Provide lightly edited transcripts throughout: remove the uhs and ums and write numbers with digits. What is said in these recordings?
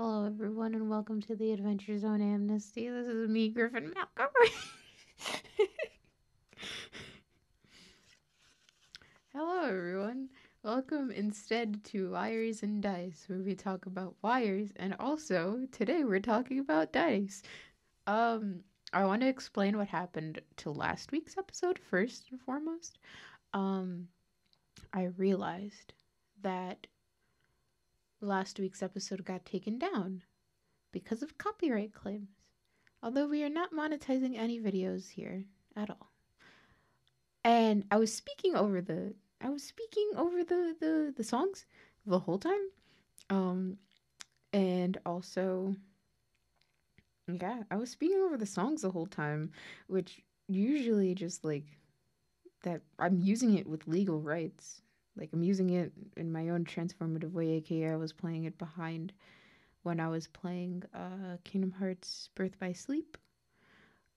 Hello, everyone, and welcome to the Adventure Zone Amnesty. This is me, Griffin Malcolm. Hello, everyone. Welcome instead to Wires and Dice, where we talk about wires, and also today we're talking about dice. Um, I want to explain what happened to last week's episode first and foremost. Um, I realized that last week's episode got taken down because of copyright claims. Although we are not monetizing any videos here at all. And I was speaking over the songs the whole time. Um and also yeah, I was speaking over the songs the whole time, which usually just like that I'm using it with legal rights. Like I'm using it in my own transformative way, aka I was playing it behind when I was playing Kingdom Hearts Birth by Sleep.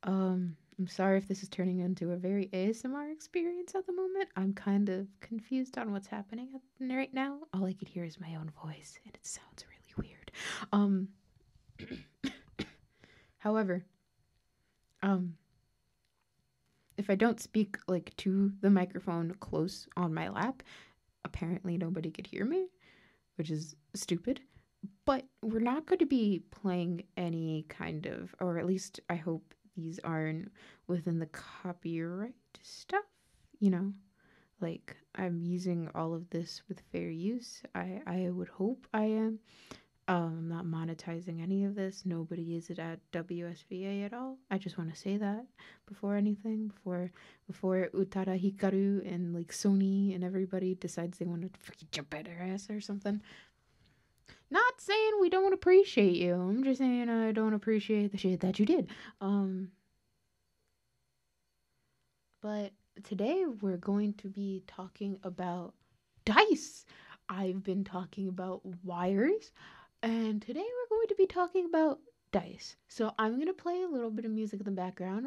I'm sorry if this is turning into a very ASMR experience at the moment. I'm kind of confused on what's happening right now. All I could hear is my own voice, and it sounds really weird. Um, however, um, if I don't speak like to the microphone close on my lap, apparently nobody could hear me, which is stupid. But we're not going to be playing any kind of, or at least I hope these aren't within the copyright stuff, you know? Like, I'm using all of this with fair use. I would hope I am. I'm not monetizing any of this. Nobody is it at WSVA at all. I just want to say that before anything, before Utada Hikaru and like Sony and everybody decides they want to freaking jump at our ass or something. Not saying we don't appreciate you. I'm just saying I don't appreciate the shit that you did. But today we're going to be talking about dice. I've been talking about wires, and today we're going to be talking about dice. So I'm gonna play a little bit of music in the background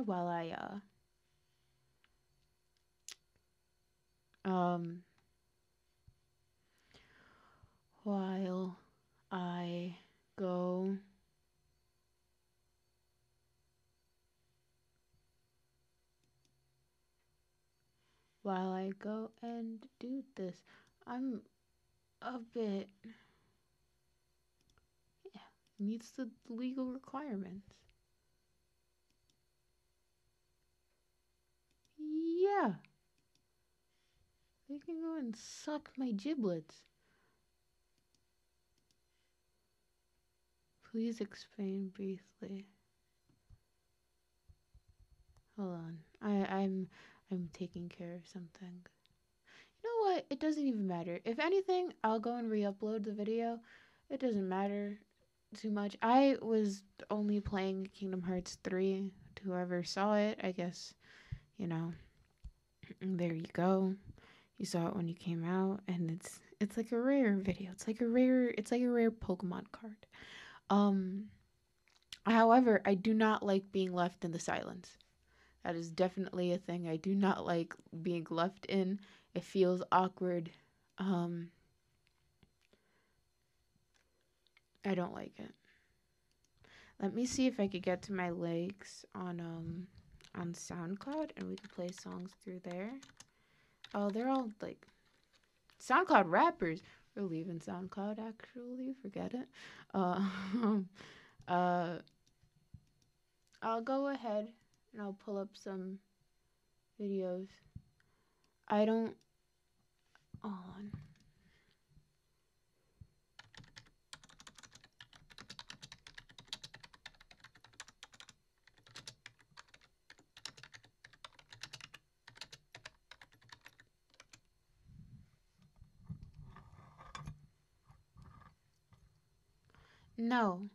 um while I go and do this. I'm a bit, yeah, meets the legal requirements. Yeah, they can go and suck my giblets. Please explain briefly. Hold on. I'm taking care of something. You know what? It doesn't even matter. If anything, I'll go and re-upload the video. It doesn't matter too much. I was only playing Kingdom Hearts 3 to whoever saw it. I guess, you know, there you go. You saw it when you came out, and it's like a rare video. It's like a rare Pokemon card. Um However, I do not like being left in the silence. That is definitely a thing I do not like being left in. It feels awkward. Um, I don't like it. Let me see if I could get to my legs on SoundCloud and we can play songs through there. Oh, they're all like SoundCloud rappers. We're leaving SoundCloud actually. Forget it. Uh, uh, I'll go ahead and I'll pull up some videos. I don't. Hold on. No,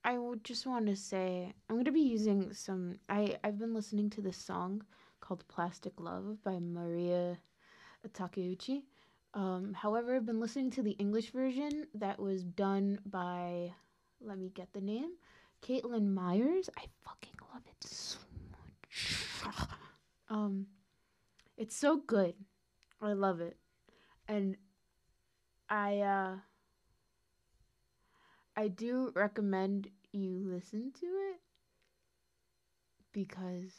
I would just want to say I'm gonna be using some. I've been listening to this song called "Plastic Love" by Maria Takeuchi. However, I've been listening to the English version that was done by, let me get the name, Caitlin Myers. I fucking love it so much. um, it's so good. I love it, and I I do recommend you listen to it because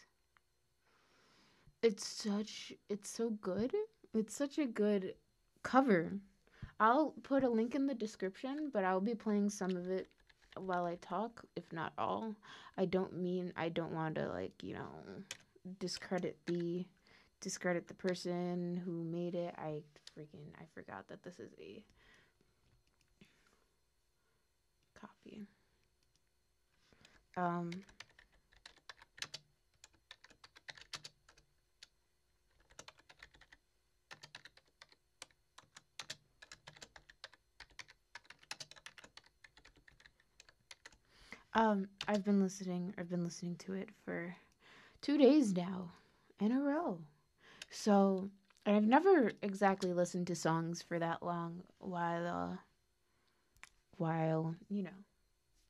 it's so good. It's such a good cover. I'll put a link in the description, but I'll be playing some of it while I talk, if not all. I don't want to like, discredit the discredit the person who made it. I forgot that this is a copy. Um I've been listening to it for 2 days now in a row. So, and I've never exactly listened to songs for that long while,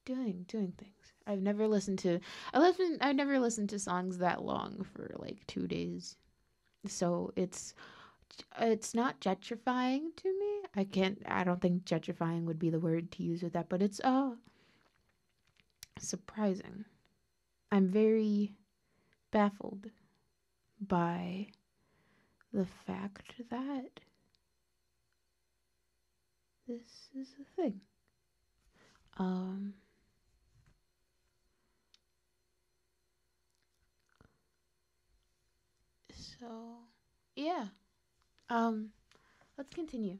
doing things. I've never listened to songs that long for like 2 days. So, it's not gentrifying to me. I don't think gentrifying would be the word to use with that, but it's surprising. I'm very baffled by the fact that this is a thing. Um, so yeah. Um, let's continue.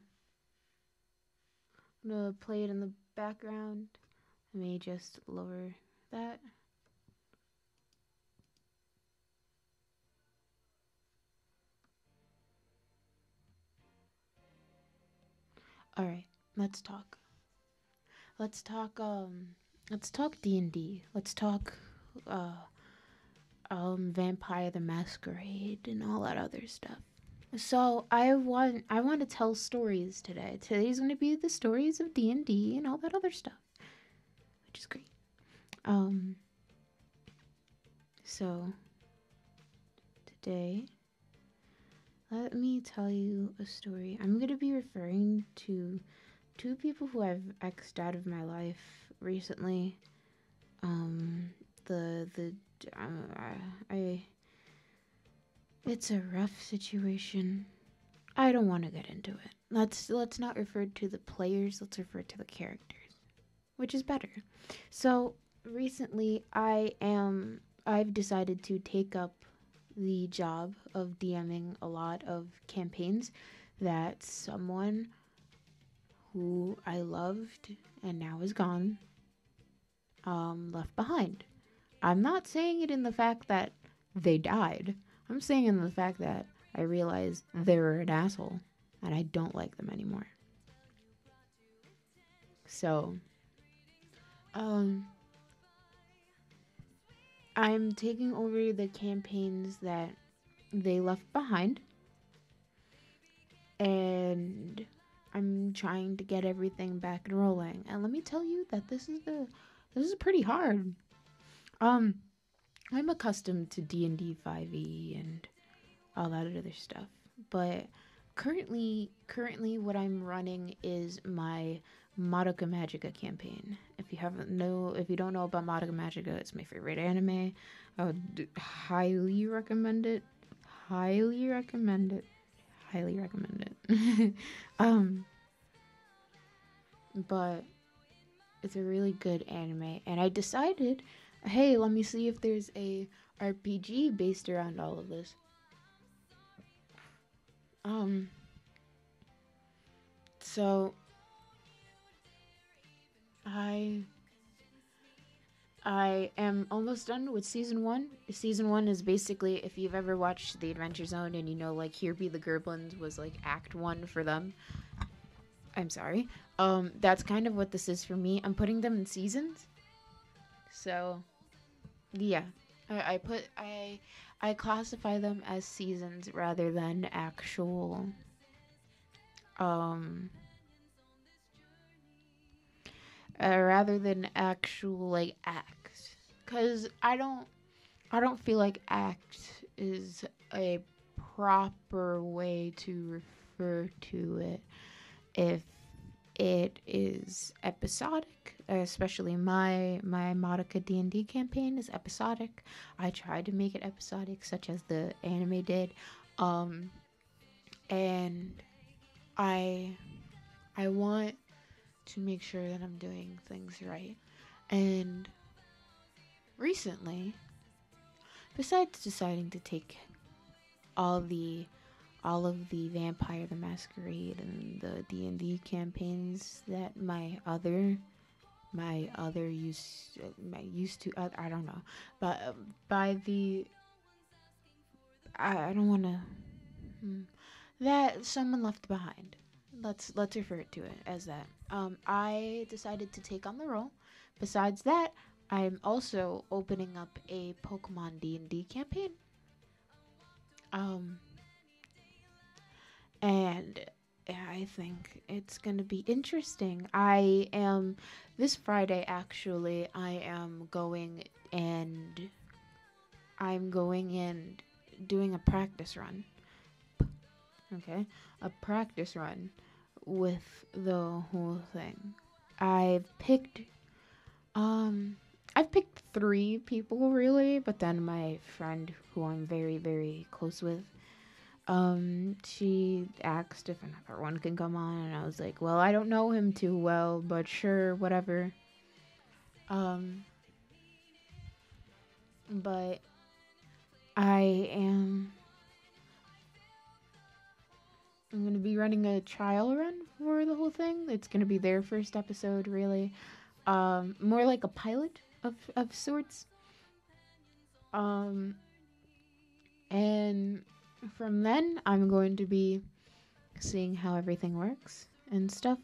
I'm gonna play it in the background. Let me just lower that. All right, let's talk. Let's talk. Let's talk D&D. Let's talk. Uh, Vampire the Masquerade and all that other stuff. So I want to tell stories today. Today's going to be the stories of D&D and all that other stuff, which is great. Um, so today, let me tell you a story. I'm going to be referring to two people who I've X'd out of my life recently. Um, the I it's a rough situation. I don't want to get into it. Let's not refer to the players. Let's refer to the characters, which is better. So recently, I've decided to take up the job of DMing a lot of campaigns that someone who I loved and now is gone left behind. I'm not saying it in the fact that they died. I'm saying in the fact that I realized they were an asshole and I don't like them anymore. So, um, I'm taking over the campaigns that they left behind and I'm trying to get everything back and rolling. And let me tell you that this is pretty hard. Um, I'm accustomed to D&D 5e and all that other stuff, but currently what I'm running is my Madoka Magica campaign. If you don't know about Madoka Magica, it's my favorite anime. I would highly recommend it. Highly recommend it. Highly recommend it. um, but it's a really good anime, and I decided, hey, let me see if there's a RPG based around all of this. Um, so I I am almost done with season one. Season one is basically, if you've ever watched The Adventure Zone and you know, like, Here Be the Gerblins was like act one for them. I'm sorry. That's kind of what this is for me. I'm putting them in seasons. So, yeah. I put, I classify them as seasons rather than um, actual, like, acts. Because I don't feel like act is a proper way to refer to it if it is episodic, especially my Madoka D&D campaign is episodic. I tried to make it episodic, such as the anime did, um, and I I want to make sure that I'm doing things right. And recently, besides deciding to take all the all of the Vampire the Masquerade and the D&D campaigns that my used to I don't know, but by the I don't want to that someone left behind. Let's refer to it as that. I decided to take on the role. Besides that, I'm also opening up a Pokemon D&D campaign. Um, and I think it's going to be interesting. I am this Friday actually. And I'm going and doing a practice run. Okay, a practice run with the whole thing. I've picked um I've picked 3 people really, but then my friend who I'm very very close with, she asked if another one can come on, and I was like, well, I don't know him too well, but sure, whatever. Um, but I am I'm gonna be running a trial run for the whole thing. It's gonna be their first episode, really. More like a pilot of sorts. Um, and from then, I'm going to be seeing how everything works and stuff.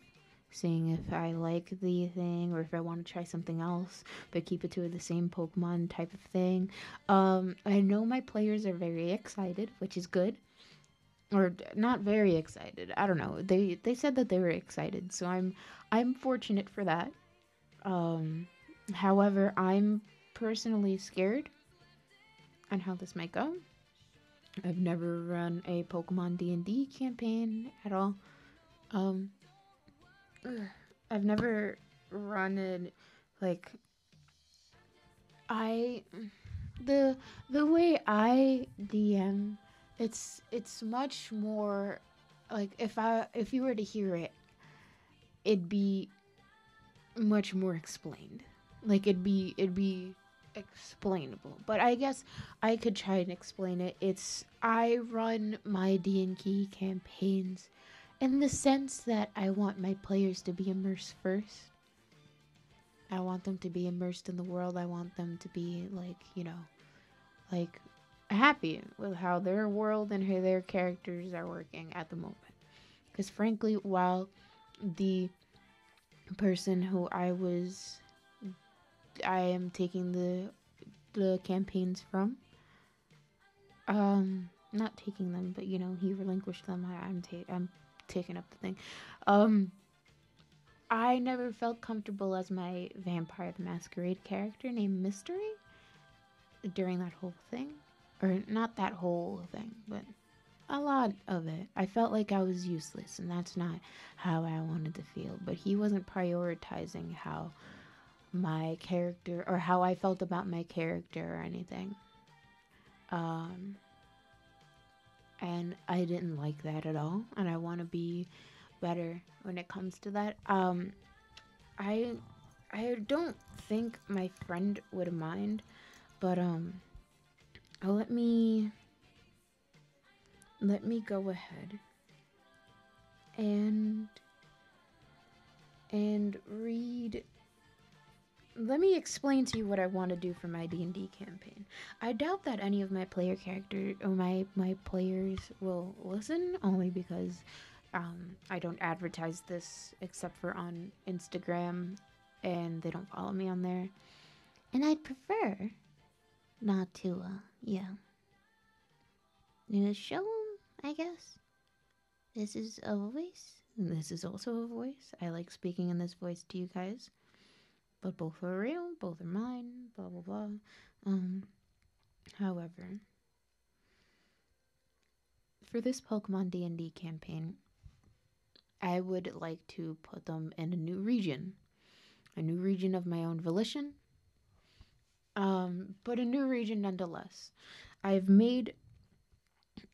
Seeing if I like the thing or if I want to try something else, but keep it to the same Pokemon type of thing. I know my players are very excited, which is good. Or not very excited. I don't know. They said that they were excited, so I'm fortunate for that. Um, However, I'm personally scared on how this might go. I've never run a Pokemon D&D campaign at all. Um, I've never run it like I the way I DM, it's much more like if you were to hear it, it'd be much more explained. Like it'd be explainable. But I guess I could try and explain it. It's I run my D&D campaigns in the sense that I want my players to be immersed first. I want them to be immersed in the world. I want them to be like happy with how their world and how their characters are working at the moment. Because frankly, while the person who I am taking the campaigns from, not taking them, but he relinquished them. I'm taking up the thing. Um, I never felt comfortable as my Vampire the Masquerade character named Mystery during that whole thing, or not that whole thing, but a lot of it. I felt like I was useless, and that's not how I wanted to feel. But he wasn't prioritizing how my character or how I felt about my character or anything. Um, and I didn't like that at all, and I want to be better when it comes to that. I I don't think my friend would mind, but let me go ahead and read. Let me explain to you what I want to do for my D&D campaign. I doubt that any of my player character or my players will listen, only because I don't advertise this except for on Instagram, and they don't follow me on there. And I'd prefer not to, show them, I guess. This is a voice. This is also a voice. I like speaking in this voice to you guys. But both are real, both are mine, blah blah blah. Um, However, for this Pokemon D&D campaign, I would like to put them in a new region of my own volition, but a new region nonetheless. I've made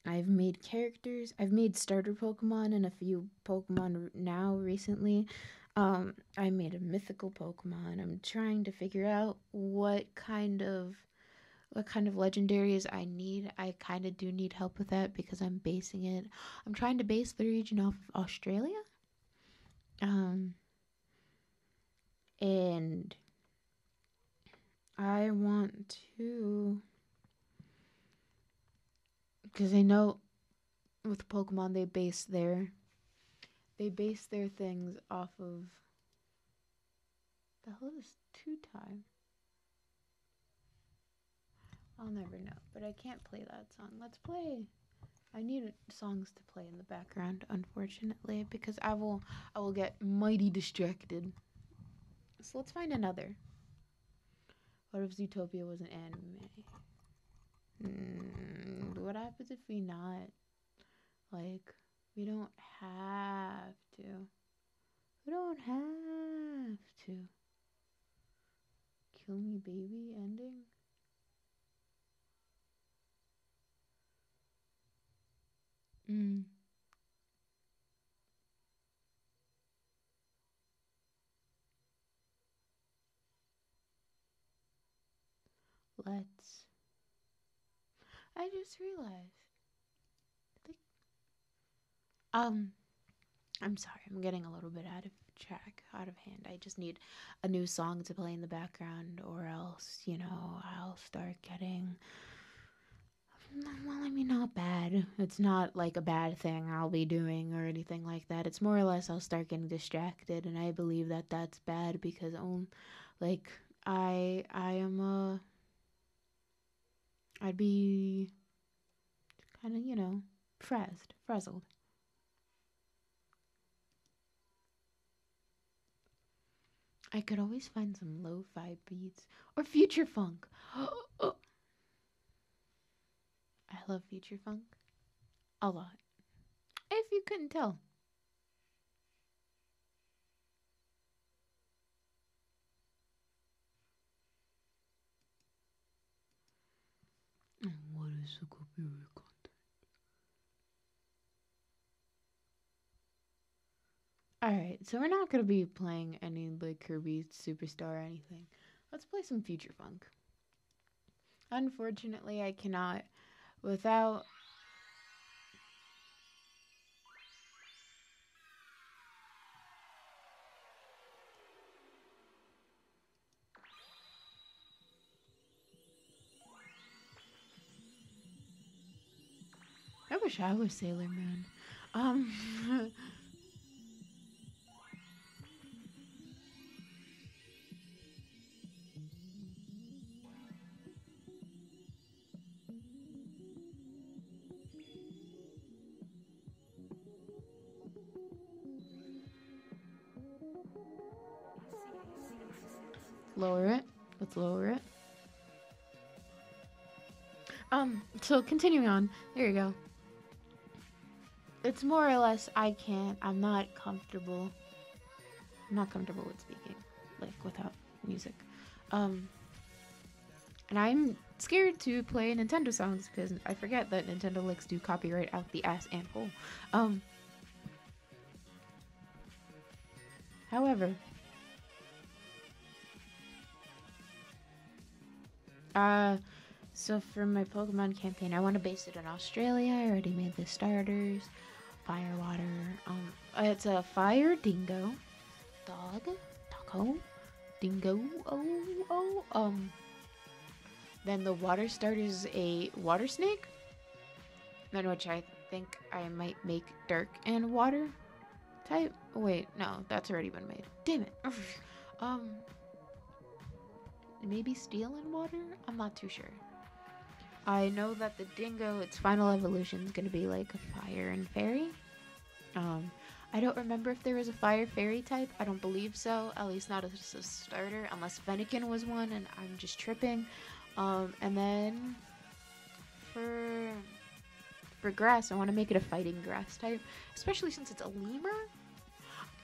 I've made characters. I've made starter Pokemon and a few Pokemon now recently. I made a mythical Pokemon. I'm trying to figure out what kind of legendaries I need. I kind of do need help with that because I'm trying to base the region off of Australia. Um, and I want to, because I know with Pokemon they base their things off of the hell is two time. I'll never know, but I can't play that song. Let's play. I need songs to play in the background, unfortunately, because I will get mighty distracted. So let's find another. What if Zootopia was an anime? What happens if we not? Like, we don't have to. We don't have to. Kill me, baby ending? Mm. Let's. I just realized. Um, I'm sorry, I'm getting a little bit out of track, out of hand. I just need a new song to play in the background, or else, I'll start getting. Well, I mean, not bad. It's not like a bad thing I'll be doing or anything like that. It's more or less I'll start getting distracted, and I believe that that's bad because, like, I am I'd be kind of, frazzled. I could always find some lo-fi beats or future funk. Oh, I love future funk a lot. If you couldn't tell. What is the copyright content? Alright, so we're not going to be playing any like Kirby Superstar or anything. Let's play some future funk. Unfortunately, I cannot without. I wish I was Sailor Moon. Um, lower it. Let's lower it. So continuing on. There you go. It's more or less I can't. I'm not comfortable with speaking like without music. Um, and I'm scared to play Nintendo songs because I forget that Nintendo likes to copyright out the ass and hole. Um, however, uh, so for my Pokemon campaign, I want to base it in Australia. I already made the starters. Fire, water. It's a fire dingo, dog, taco, dingo. Then the water starter is a water snake. Then which I think I might make dark and water type. Oh, wait, no, that's already been made. Damn it. um, maybe steel and water. I'm not too sure. I know that the dingo, its final evolution is gonna be like a fire and fairy. I don't remember if there was a fire fairy type. I don't believe so. At least not as a starter, unless Fennekin was one, and I'm just tripping. And then for grass, I want to make it a fighting grass type, especially since it's a lemur.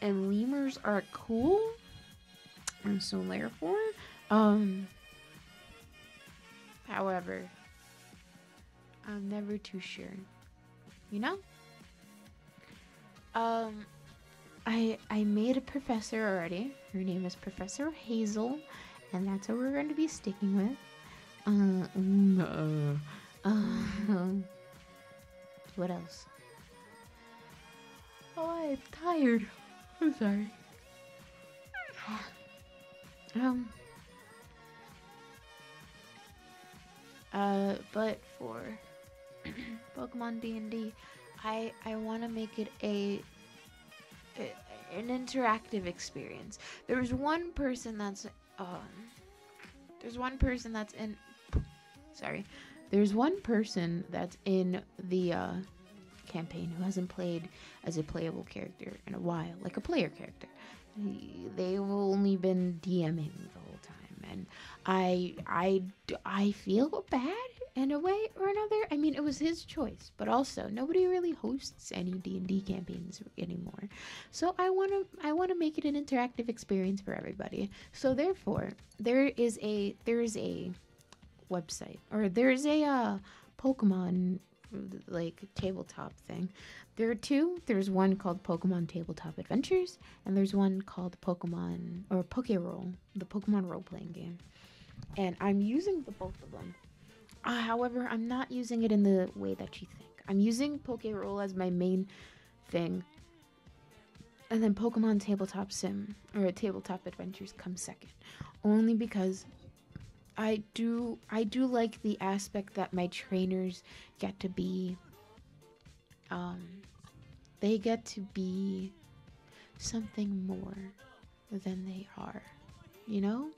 and lemurs are cool, and so therefore, um, however, I'm never too sure. You know? Um, I made a professor already. Her name is Professor Hazel, and that's what we're going to be sticking with. What else? Oh, I'm tired. I'm sorry. Um. But for Pokemon D&D, I want to make it an interactive experience. There's one person that's there's one person that's in sorry. There's one person that's in the campaign who hasn't played as a playable character in a while, like a player character. They've only been DMing the whole time, and I feel bad in a way or another. I mean, it was his choice, but also nobody really hosts any D&D campaigns anymore. So I want to make it an interactive experience for everybody. So therefore, there is a website, or there's a Pokemon like tabletop thing. There are two. There's one called Pokemon Tabletop Adventures, and there's one called Pokemon or Pokeroll, the Pokemon role-playing game. And I'm using the both of them. However, I'm not using it in the way that you think. I'm using Pokeroll as my main thing, and then Pokemon Tabletop Sim or Tabletop Adventures comes second, only because I do like the aspect that my trainers get to be they get to be something more than they are, you know?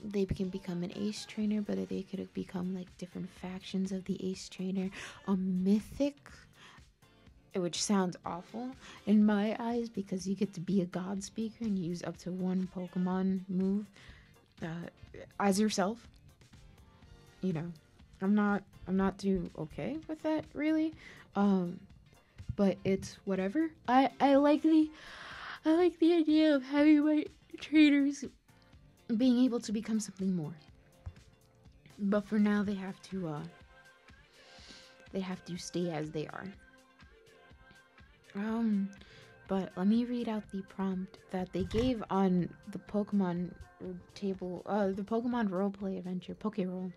They can become an ace trainer, but they could become like different factions of the ace trainer, a mythic, which sounds awful in my eyes because you get to be a god speaker and use up to one Pokemon move as yourself. You know, I'm not too okay with that really, but it's whatever. I like the idea of having my trainers being able to become something more. But for now, they have to stay as they are. But let me read out the prompt that they gave on the Pokemon table, the Pokemon roleplay adventure, Pokeroll,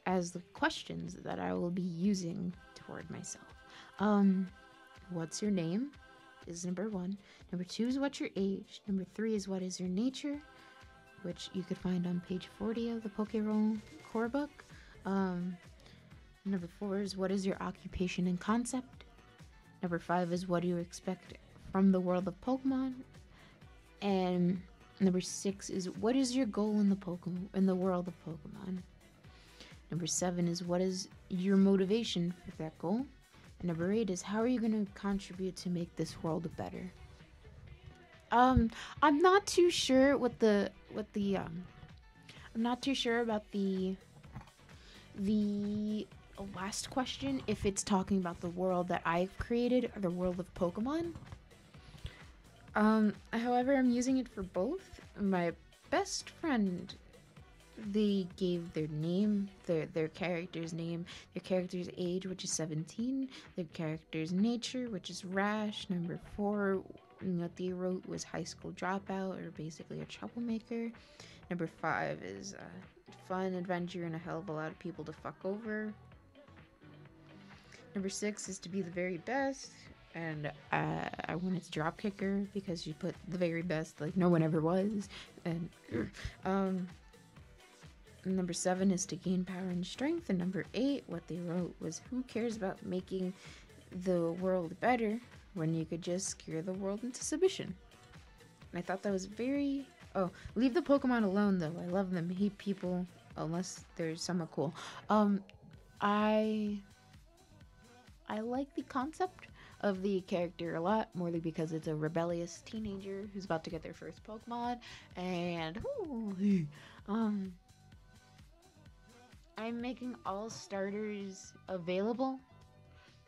as the questions that I will be using toward myself. What's your name? Is number 1. Number 2 is what's your age. Number 3 is what is your nature, which you could find on page 40 of the Pokeroll core book. Number 4 is what is your occupation and concept. Number 5 is what do you expect from the world of Pokemon. And number 6 is what is your goal in the world of Pokemon. Number 7 is what is your motivation for that goal. And number 8 is how are you going to contribute to make this world better. I'm not too sure I'm not too sure about the last question, if it's talking about the world that I've created or the world of Pokemon. However, I'm using it for both. My best friend, they gave their name, their character's name, their character's age, which is 17, their character's nature, which is rash. Number 4, what they wrote was high school dropout, or basically a troublemaker. Number 5 is fun, adventure, and a hell of a lot of people to fuck over. Number 6 is to be the very best, and I wanted to drop kicker because you put the very best like no one ever was. And number 7 is to gain power and strength, and number 8, what they wrote was who cares about making the world better when you could just scare the world into submission. And I thought that was very... Oh, leave the Pokemon alone though. I love them. Hate people unless they're somewhat cool. I like the concept of the character a lot, more because it's a rebellious teenager who's about to get their first Pokemon, and I'm making all starters available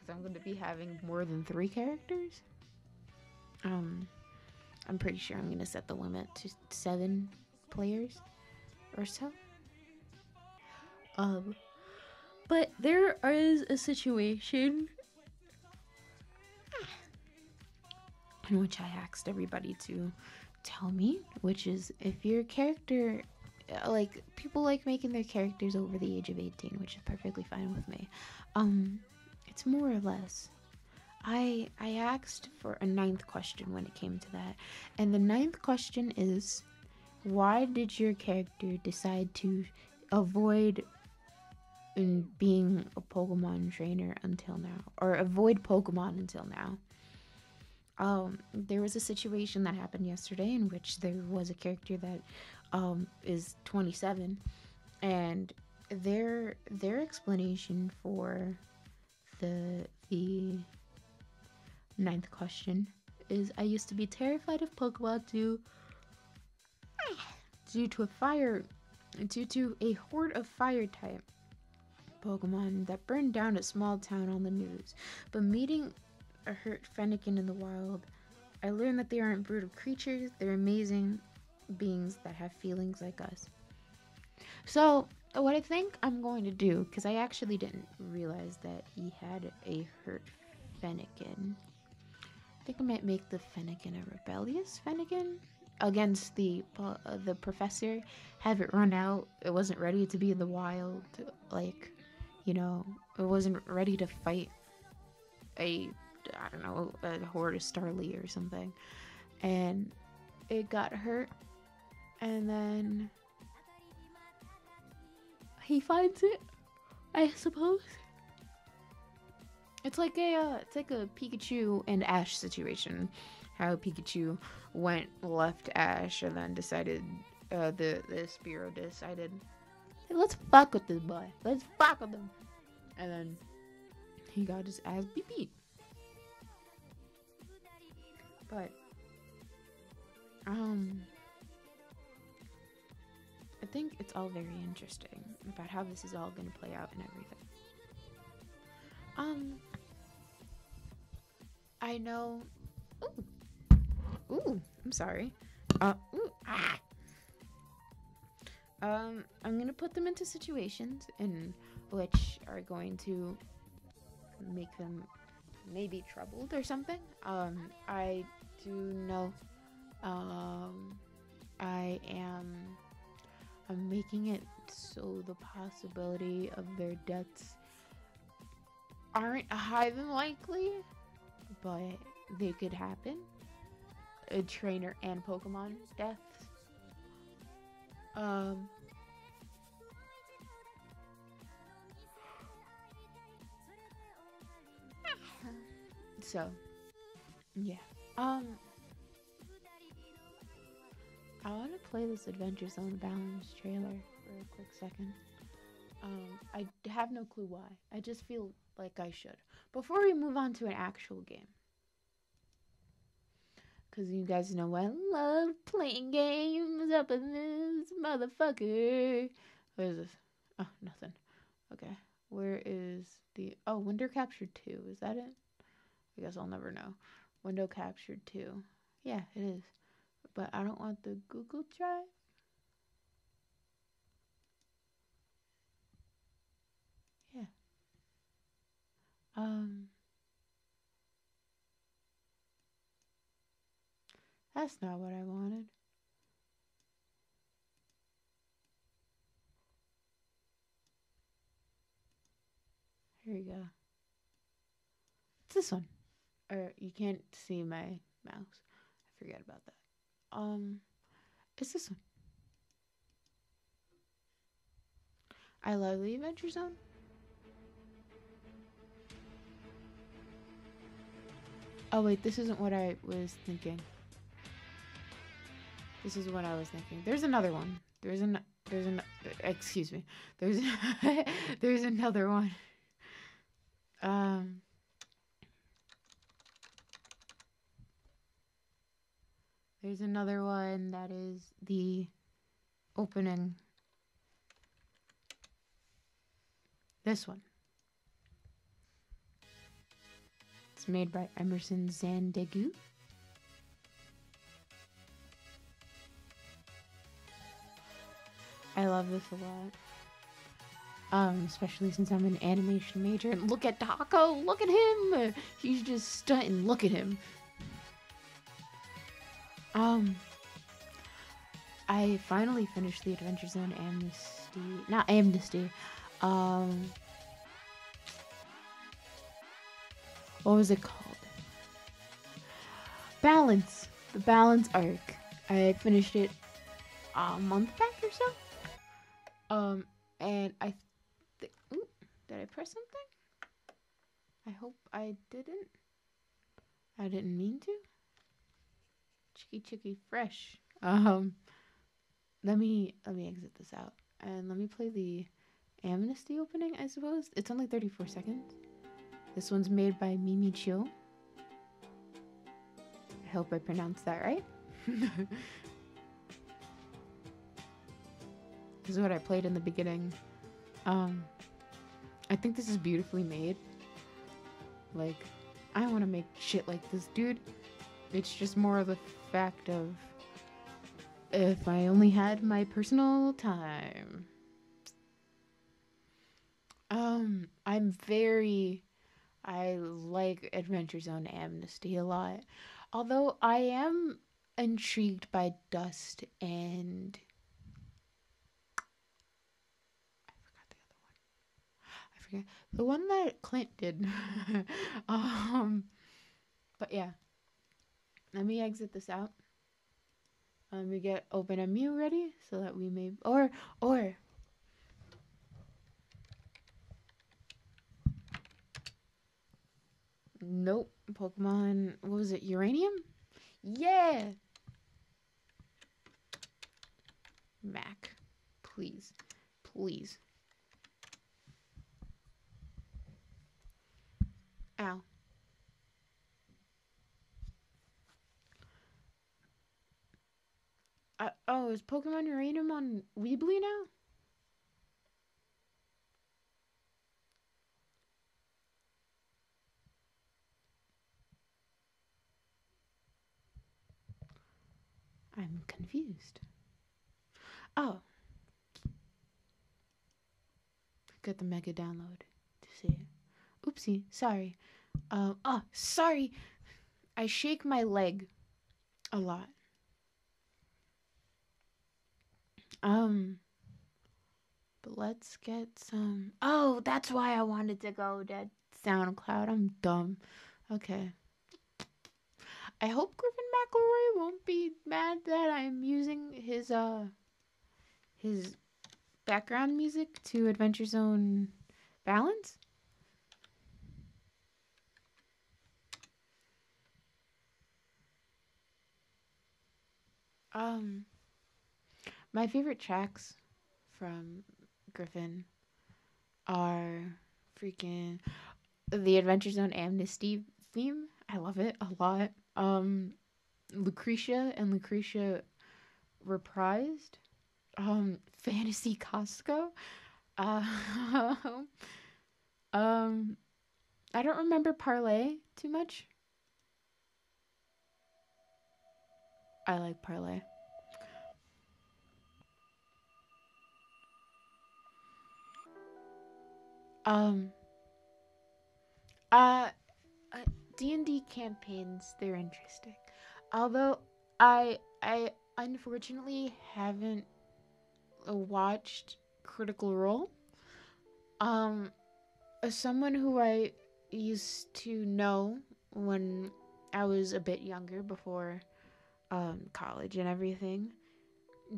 because I'm going to be having more than 3 characters. Um, I'm pretty sure I'm going to set the limit to 7 players or so. But there is a situation in which I asked everybody to tell me, which is if your character, like, people like making their characters over the age of 18, which is perfectly fine with me. It's more or less. I asked for a 9th question when it came to that, and the 9th question is, why did your character decide to avoid being a Pokemon trainer until now, or avoid Pokemon until now? There was a situation that happened yesterday in which there was a character that is 27, and their explanation for the 9th question is, I used to be terrified of Pokemon due to a horde of fire type Pokemon that burned down a small town on the news. But meeting a hurt Fennekin in the wild, I learned that they aren't brutal creatures, they're amazing beings that have feelings like us. So, what I think I'm going to do, because I actually didn't realize that he had a hurt Fennekin, I think I might make the Fennekin a rebellious Fennekin against the professor, have it run out. It wasn't ready to be in the wild, like, you know, it wasn't ready to fight a horde of Starly or something, and it got hurt, and then he finds it, I suppose. It's like a Pikachu and Ash situation. How Pikachu went left Ash and then decided, the Spearow decided, hey, let's fuck with this boy. Let's fuck with him. And then he got his ass beat. But, I think it's all very interesting about how this is all going to play out and everything. I know. Ooh, I'm sorry. I'm gonna put them into situations in which are going to make them maybe troubled or something. I do know. I'm making it so the possibility of their deaths aren't high than likely, but they could happen. A trainer and Pokemon deaths. So, yeah. I want to play this Adventure Zone Balance trailer for a quick second. I have no clue why. I just feel like I should. Before we move on to an actual game. Because you guys know I love playing games up in this motherfucker. What is this? Oh, nothing. Okay. Where is the... Oh, window captured 2. Is that it? I guess I'll never know. Window captured 2. Yeah, it is. But I don't want the Google Drive. Yeah. That's not what I wanted. Here we go. It's this one. Or you can't see my mouse. I forget about that. It's this one. I love the Adventure Zone. Oh wait, this isn't what I was thinking. This is what I was thinking. There's another one. Excuse me. There's there's another one. There's another one that is the opening. This one. It's made by Emerson Zandegu. I love this a lot. Especially since I'm an animation major. And look at Taco! Look at him! He's just stunting. Look at him. I finally finished the Adventure Zone Amnesty. Not Amnesty. What was it called? Balance. The Balance arc. I finished it a month back or so. And I ooh, did I press something? I hope I didn't. I didn't mean to. Chicky fresh. Let me exit this out and let me play the Amnesty opening, I suppose. It's only 34 seconds. This one's made by Mimi Chiu. I hope I pronounced that right. This is what I played in the beginning. I think this is beautifully made. Like, I want to make shit like this, dude. It's just more of the fact of if I only had my personal time. I like Adventure Zone Amnesty a lot. Although I am intrigued by Dust and I forget the one that Clint did. But yeah. Let me exit this out. Let me get OpenMU ready so that we may or nope. Pokemon, what was it? Uranium? Yeah. Mac. Please. Please. Ow. Oh, is Pokemon Uranium on Weebly now? I'm confused. Oh. Got the mega download to see it. Oopsie. Sorry. Sorry. I shake my leg a lot. But let's get some. Oh, that's why I wanted to go to SoundCloud. I'm dumb. Okay. I hope Griffin McElroy won't be mad that I'm using his background music to Adventure Zone Balance. My favorite tracks from Griffin are freaking the Adventure Zone Amnesty theme. I love it a lot. Lucretia and Lucretia reprised. Fantasy Costco. I don't remember Parlay too much. I like Parlay. D&D campaigns, they're interesting. Although I unfortunately haven't watched Critical Role. As someone who I used to know when I was a bit younger before college and everything,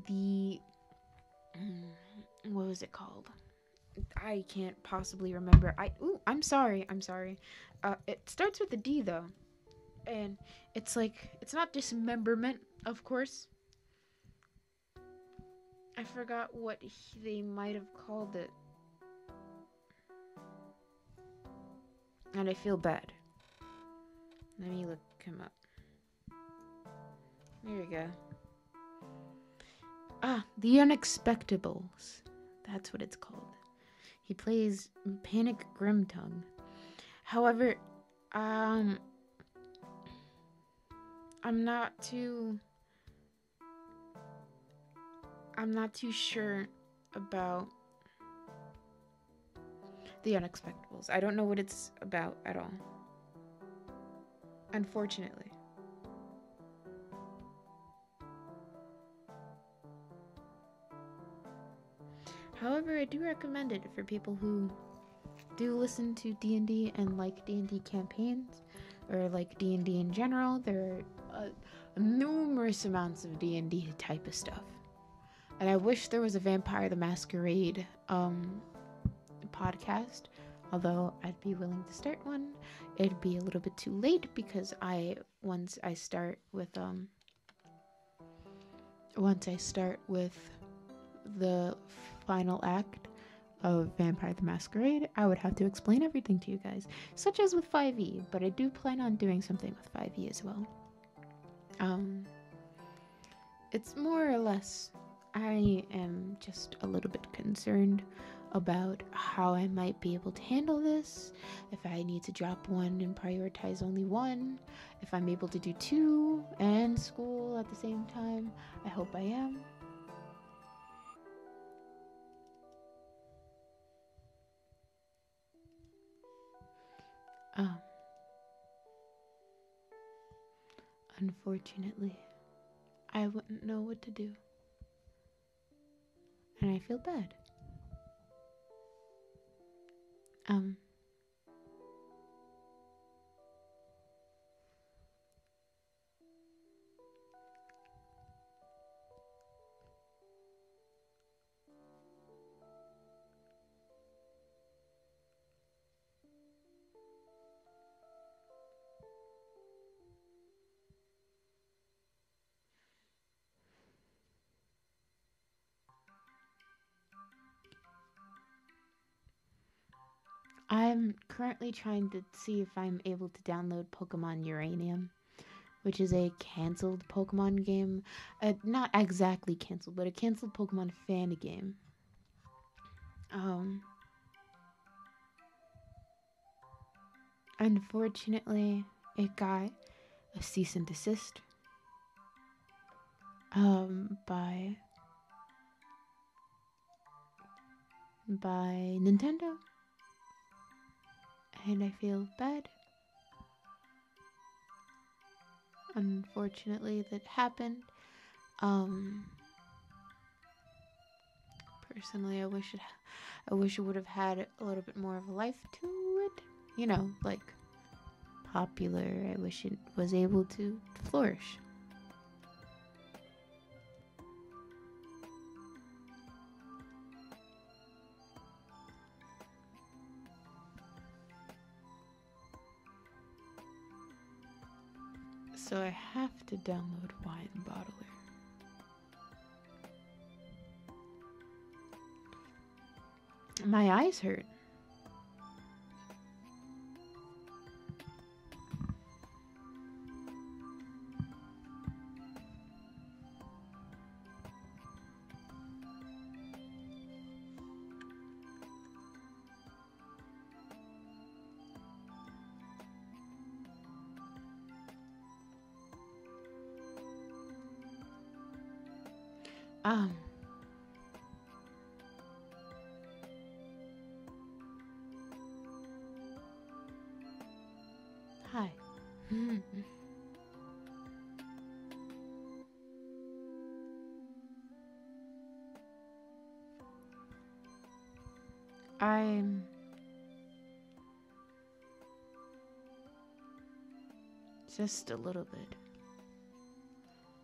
the what was it called? I can't possibly remember. I'm sorry. It starts with a D though. And it's like, it's not dismemberment, of course. I forgot what they might have called it. And I feel bad. Let me look him up. There we go. The Unexpectables. That's what it's called. He plays Panic Grimtongue. However, Um, I'm not too. I'm not too sure about the unexpectables. I don't know what it's about at all. Unfortunately. However, I do recommend it for people who do listen to D&D and like D&D campaigns or like D&D in general. There are numerous amounts of D&D type of stuff. And I wish there was a Vampire the Masquerade podcast, although I'd be willing to start one. It'd be a little bit too late because once I start with the final act of Vampire the Masquerade, I would have to explain everything to you guys, such as with 5e, but I do plan on doing something with 5e as well. It's more or less, I am just a little bit concerned about how I might be able to handle this, if I need to drop one and prioritize only one, if I'm able to do two and school at the same time. I hope I am. Unfortunately, I wouldn't know what to do. And I feel bad. Um, I'm currently trying to see if I'm able to download Pokemon Uranium, which is a canceled Pokemon game. Not exactly canceled, but a canceled Pokemon fan game. Um, Unfortunately, it got a cease and desist by Nintendo, and I feel bad. Unfortunately, that happened. Personally, I wish it would have had a little bit more of a life to it. You know, like popular. I wish it was able to flourish. So I have to download Wine Bottler. My eyes hurt. Um, Hi. I'm just a little bit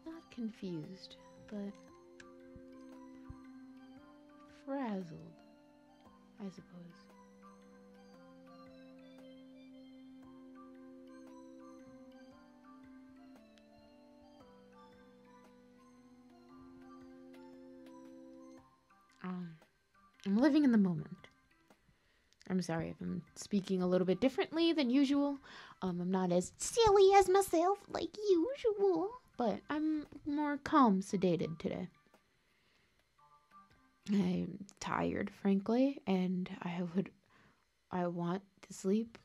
not confused, but frazzled, I suppose. I'm living in the moment. I'm sorry if I'm speaking a little bit differently than usual. I'm not as silly as myself like usual, but I'm more calm, sedated today. I'm tired, frankly, and I want to sleep.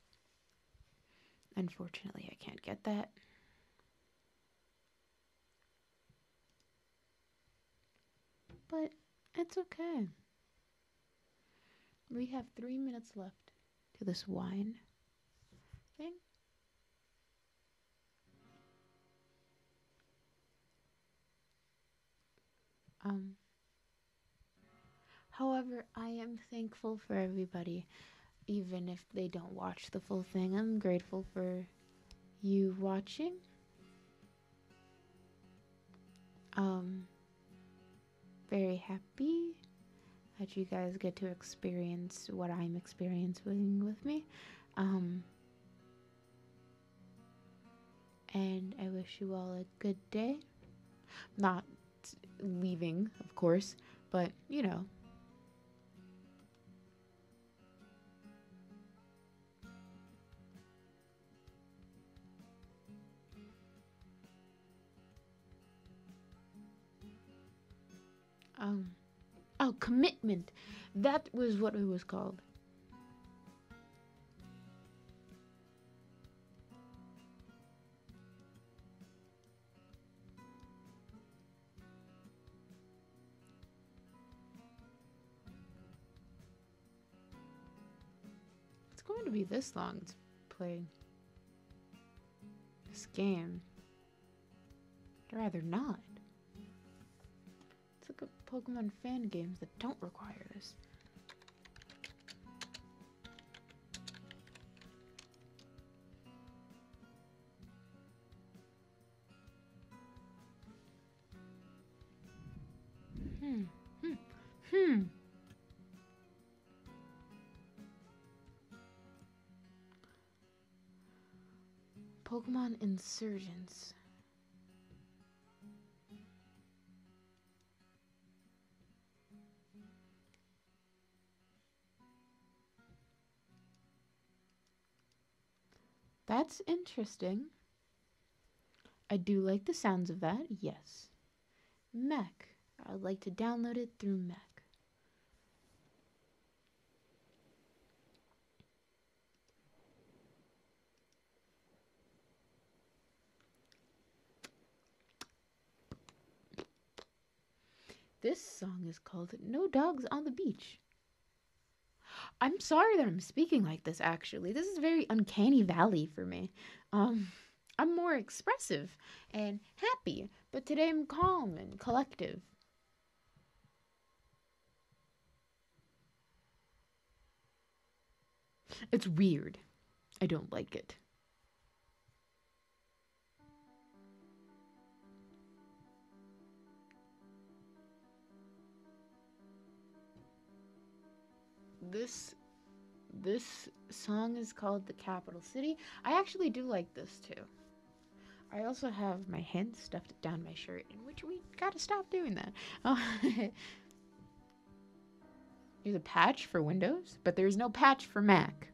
Unfortunately, I can't get that. But it's okay. We have 3 minutes left to this wine thing. Um, However, I am thankful for everybody, even if they don't watch the full thing. I'm grateful for you watching. Um, Very happy that you guys get to experience what I'm experiencing with me. Um, and I wish you all a good day. Not leaving, of course, but you know. Um, oh, commitment. That was what it was called. It's going to be this long to play this game. I'd rather not. Let's look at Pokemon fan games that don't require this. Hmm. Hmm. Hmm. Pokemon Insurgents. That's interesting. I do like the sounds of that, yes. Mac. I'd like to download it through Mac. This song is called No Dogs on the Beach. I'm sorry that I'm speaking like this, actually. This is very uncanny valley for me. Um, I'm more expressive and happy, but today I'm calm and collective. It's weird. I don't like it. This this song is called The Capital City. I actually do like this too. I also have my hand stuffed down my shirt, in which we gotta stop doing that. There's a patch for Windows, but there's no patch for Mac.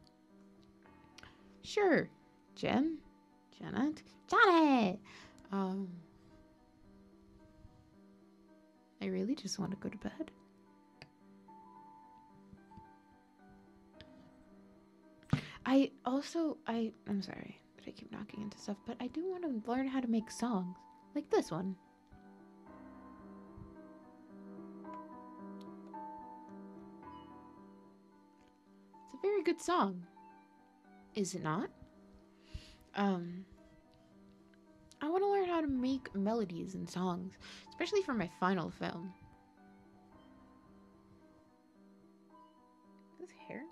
Sure, Janet, Janet. Um, I really just want to go to bed. I'm sorry that I keep knocking into stuff, but I do want to learn how to make songs like this one. It's a very good song, is it not? Um, I want to learn how to make melodies and songs, especially for my final film. This hair?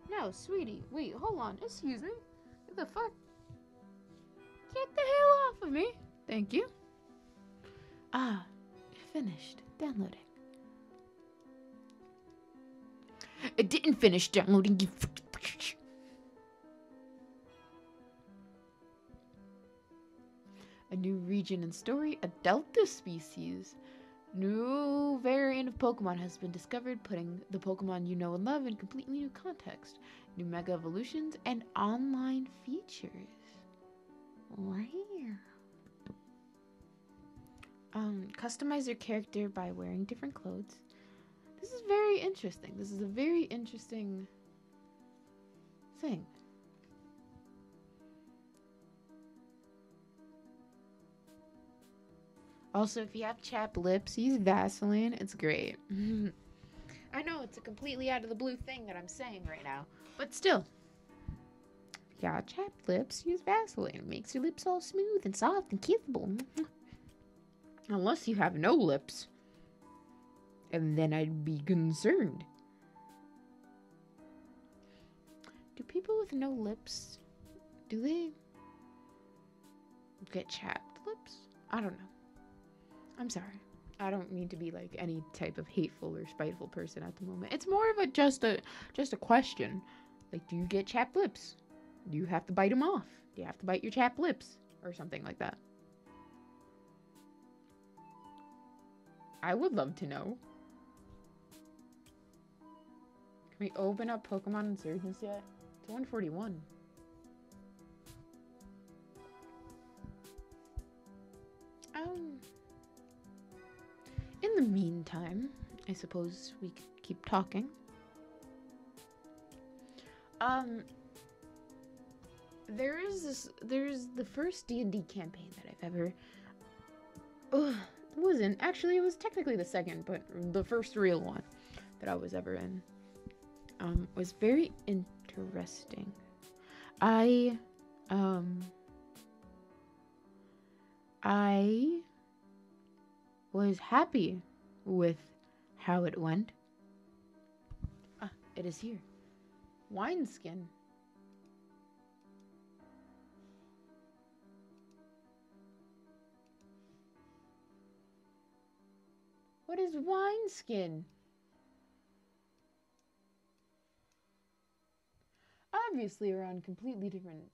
No, sweetie. Wait, hold on. Excuse me. What the fuck? Get the hell off of me. Thank you. Ah, finished downloading. It didn't finish downloading, you. A new region and story, a Delta species. New variant of Pokemon has been discovered, putting the Pokemon you know and love in completely new context. New Mega Evolutions and online features. Wow. Customize your character by wearing different clothes. This is very interesting. This is a very interesting thing. Also, if you have chapped lips, use Vaseline. It's great. I know it's a completely out of the blue thing that I'm saying right now, but still. If you got chapped lips, use Vaseline. It makes your lips all smooth and soft and kissable. Unless you have no lips. And then I'd be concerned. Do people with no lips, do they get chapped lips? I don't know. I'm sorry. I don't mean to be like any type of hateful or spiteful person at the moment. It's more of a just a question. Like, do you get chapped lips? Do you have to bite them off? Do you have to bite your chapped lips? Or something like that. I would love to know. Can we open up Pokemon Insurgence yet? It's 141. In the meantime, I suppose we could keep talking. There's the first D&D campaign that I've ever... it was technically the second, but the first real one that I was ever in. Was very interesting. I was happy with how it went. It is here. Wineskin. What is wineskin? Obviously, we're on completely different...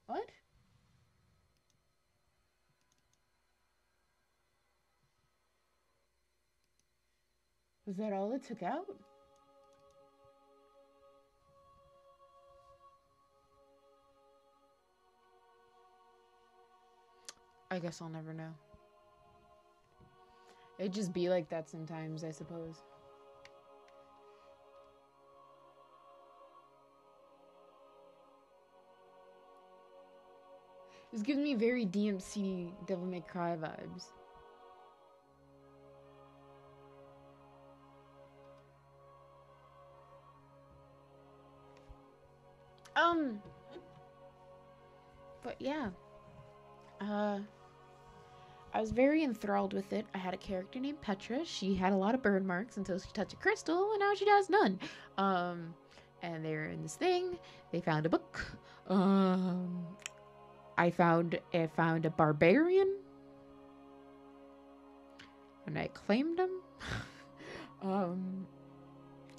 What? Was that all it took out? I guess I'll never know. It'd just be like that sometimes, I suppose. This gives me very DMC Devil May Cry vibes. But yeah. I was very enthralled with it. I had a character named Petra. She had a lot of burn marks until she touched a crystal, and now she has none. And they're in this thing. They found a book. I found a barbarian, and I claimed him.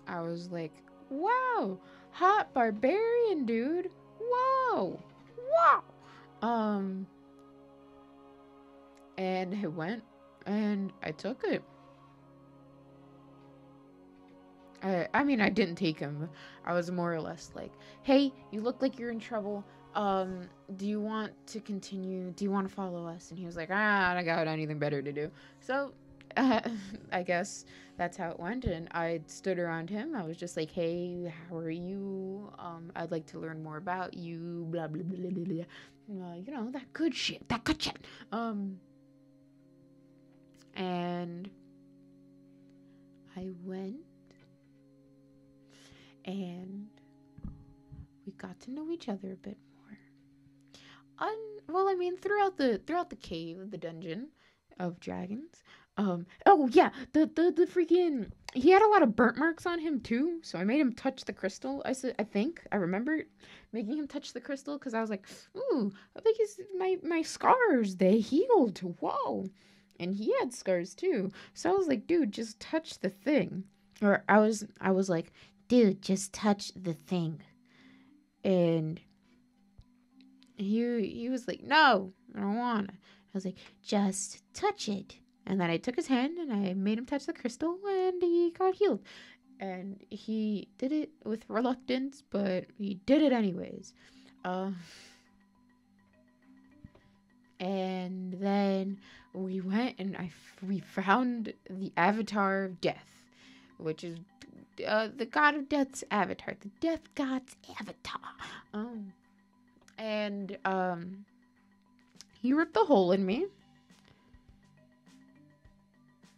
I was like, wow, hot barbarian dude. Whoa, wow. And I went and I took it. I mean, I didn't take him. I was more or less like, hey, you look like you're in trouble. Do you want to continue? Do you want to follow us? And he was like, I got anything better to do. So, I guess that's how it went. And I stood around him. I was just like, hey, how are you? I'd like to learn more about you. Blah, blah, blah, blah, blah. You know, that good shit. And I went, and we got to know each other a bit more. Well, I mean, throughout the cave, the dungeon of dragons. Oh yeah, the freaking, he had a lot of burnt marks on him too, so I made him touch the crystal. I remember making him touch the crystal because I was like, ooh, I think my scars, they healed. Whoa. And he had scars too. So I was like, dude, just touch the thing. Or I was like, dude, just touch the thing. And he was like, no, I don't want to. I was like, just touch it. And then I took his hand and I made him touch the crystal, and he got healed. And he did it with reluctance, but he did it anyways. And then we went and we found the avatar of death, which is the god of death's avatar, the death god's avatar. And He ripped a hole in me.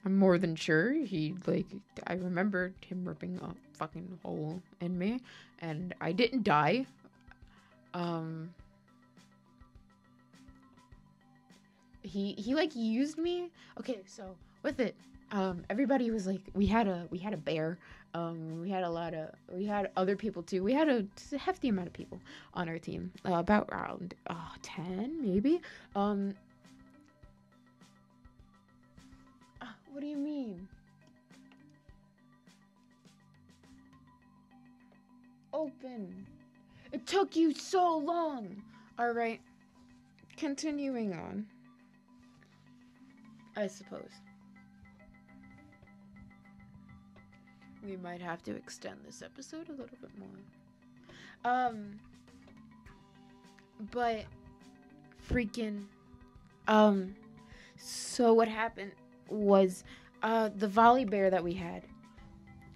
I'm more than sure I remember him ripping a fucking hole in me, and I didn't die. He like used me. Okay, so with it, everybody was like, we had a bear. We had other people too. We had a hefty amount of people on our team, about around 10 maybe. What do you mean? Open. It took you so long. All right, continuing on. I suppose we might have to extend this episode a little bit more. But freaking so what happened was the volley bear that we had.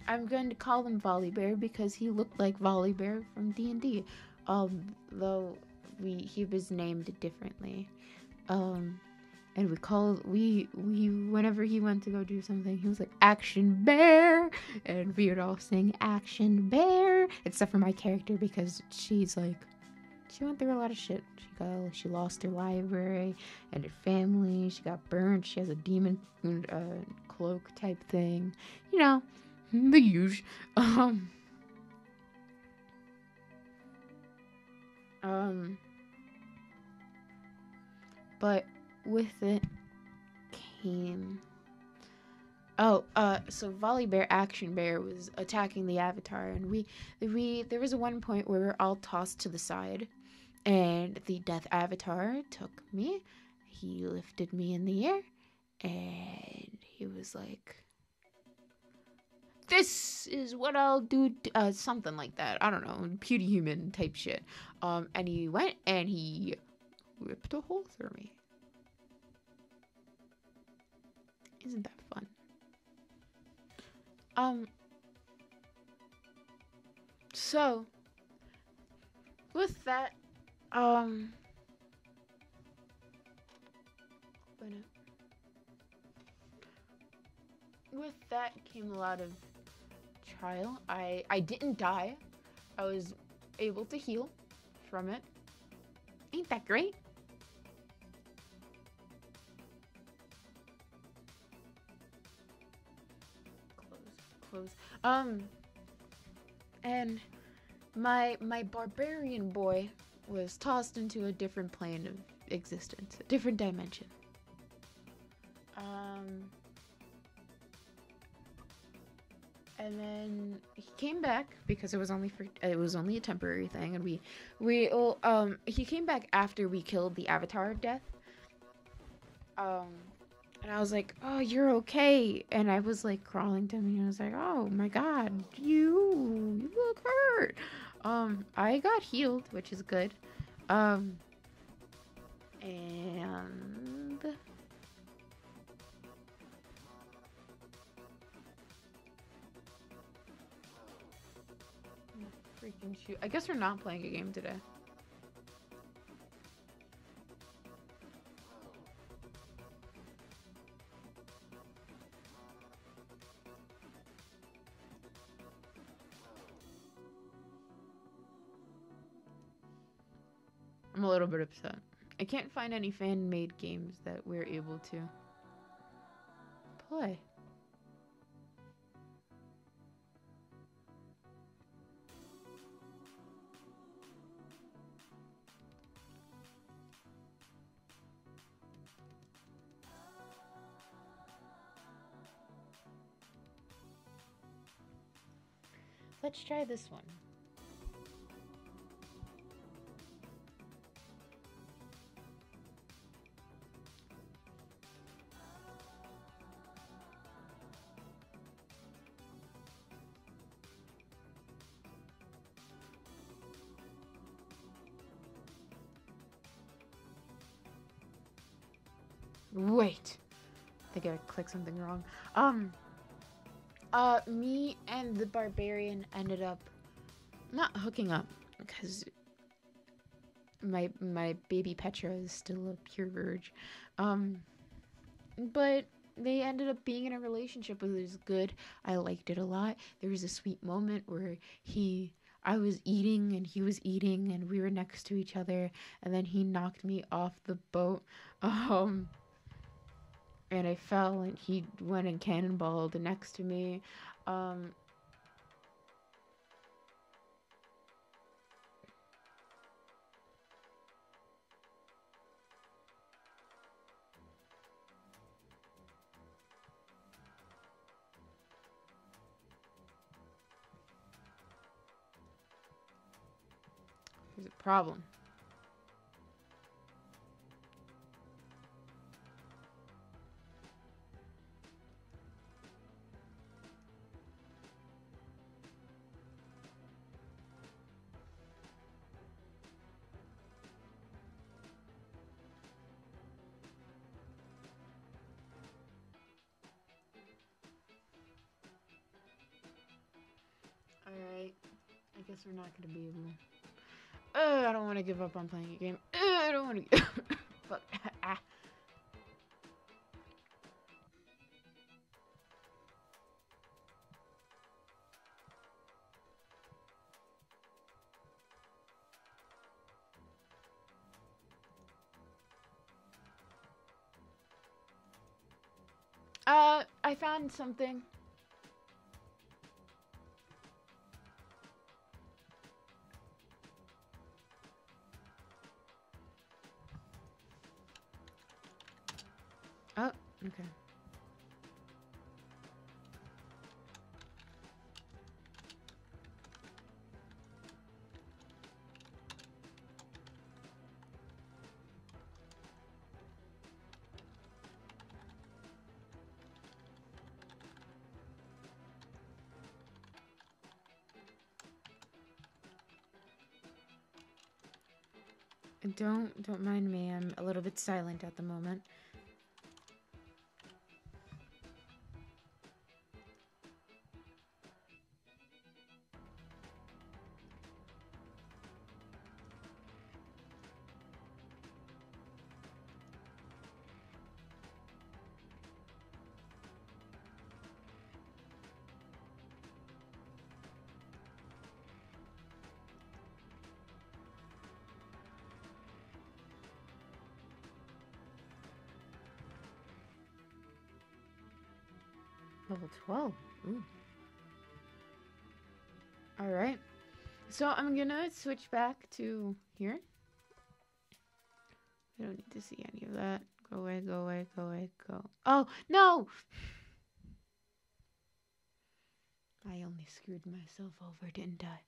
I'm going to call him Volley Bear because he looked like Volley Bear from D&D. Though he was named differently. And we whenever he went to go do something, he was like, Action Bear! And we would all sing Action Bear! Except for my character, because she went through a lot of shit. She lost her library and her family. She got burned. She has a demon cloak type thing. You know, the usual. But with it came... so Volley Bear, Action Bear was attacking the Avatar, and there was one point where we were all tossed to the side, and the Death Avatar took me. He lifted me in the air, and he was like, "This is what I'll do," something like that. I don't know, Pewdie Human type shit. And he went and he ripped a hole through me. Isn't that fun? So with that, with that came a lot of trial. I didn't die. I was able to heal from it. Ain't that great? Close. And my barbarian boy was tossed into a different plane of existence, a different dimension. And then he came back because it was only a temporary thing, and he came back after we killed the Avatar Death. And I was like, "Oh, you're okay." And I was like crawling to him, and I was like, "Oh my God, you look hurt." I got healed, which is good. And freaking shoot. I guess we're not playing a game today. I'm a little bit upset. I can't find any fan-made games that we're able to play. Let's try this one. Wait. I think I clicked something wrong. Me and the barbarian ended up not hooking up because my baby Petra is still a pure virgin. But they ended up being in a relationship. It was good. I liked it a lot. There was a sweet moment where I was eating and he was eating and we were next to each other, and then he knocked me off the boat. Um and I fell and he went and cannonballed next to me. Um there's a problem. Alright. I guess we're not gonna be able. I don't want to give up on playing a game. I don't want to. Fuck. I found something. Oh, okay. Don't mind me. I'm a little bit silent at the moment. Level 12. Ooh. Alright. So I'm gonna switch back to here. I don't need to see any of that. Go away, go away, go away, go. Oh, no! I only screwed myself over, didn't I?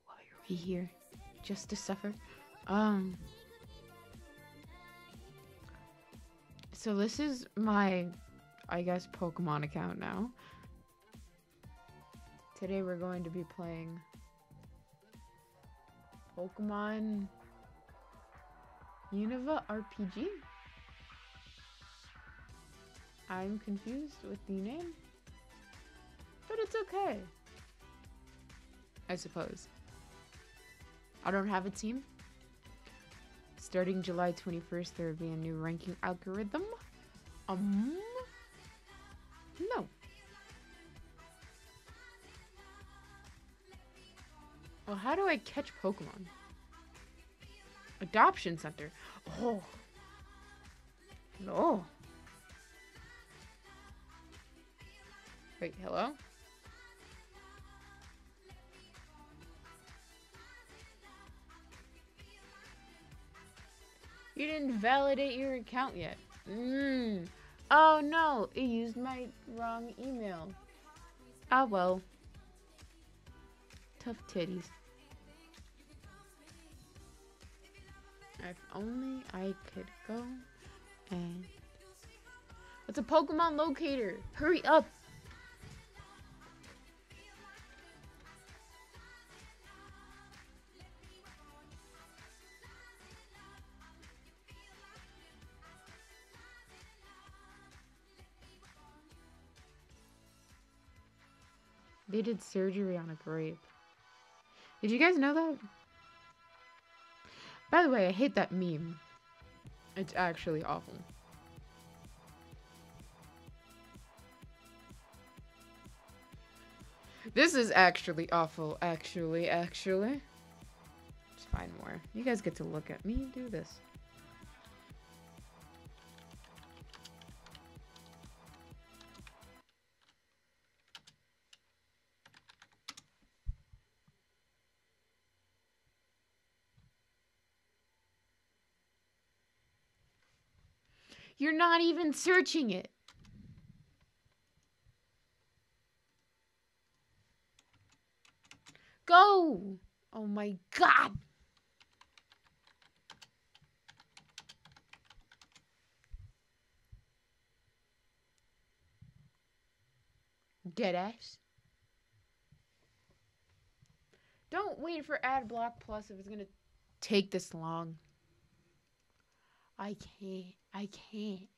Why are we here? Just to suffer? So this is my, I guess, Pokemon account now. Today we're going to be playing Pokemon Unova RPG. I'm confused with the name, but it's okay, I suppose. I don't have a team. Starting July 21st, there will be a new ranking algorithm. No. Well, how do I catch Pokemon? Adoption center. Oh. No. Wait, hello? You didn't validate your account yet. Oh no, it used my wrong email. Ah well. Tough titties. If only I could go and... It's a Pokemon locator. Hurry up. They did surgery on a grape. Did you guys know that? By the way, I hate that meme. It's actually awful. This is actually awful, actually. Let's find more. You guys get to look at me do this. You're not even searching it. Go! Oh my god! Deadass. Don't wait for ad block plus if it's gonna take this long. I can't.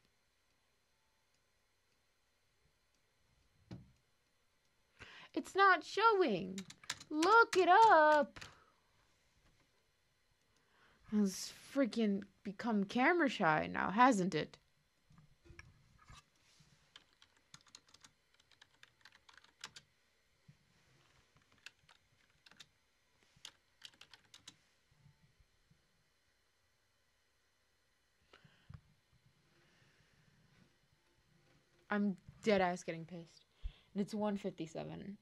It's not showing. Look it up. It's freaking become camera shy now, hasn't it? I'm dead ass getting pissed. And it's 1:57.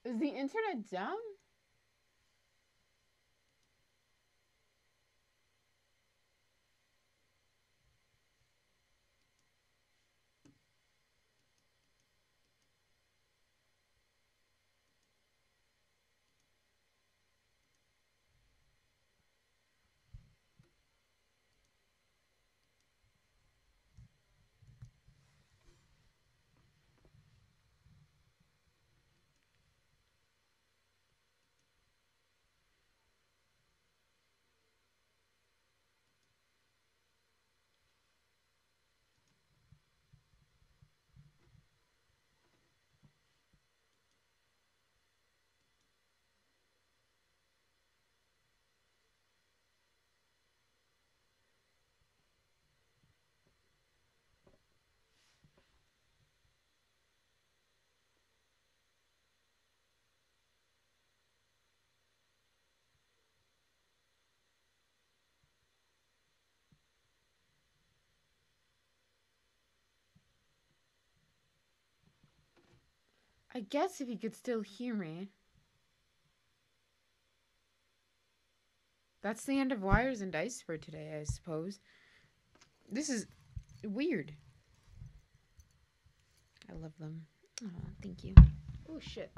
Is the internet down? I guess if you could still hear me. That's the end of Wires and Dice for today, I suppose. This is weird. I love them. Oh, thank you. Oh, shit.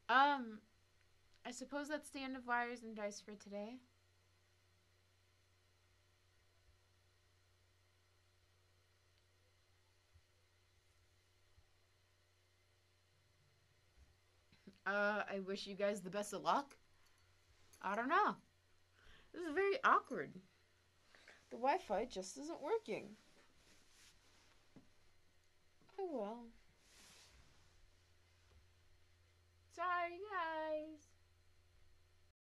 I suppose that's the end of Wires and Dice for today. I wish you guys the best of luck. I don't know. This is very awkward. The Wi-Fi just isn't working. Oh well. Sorry, guys.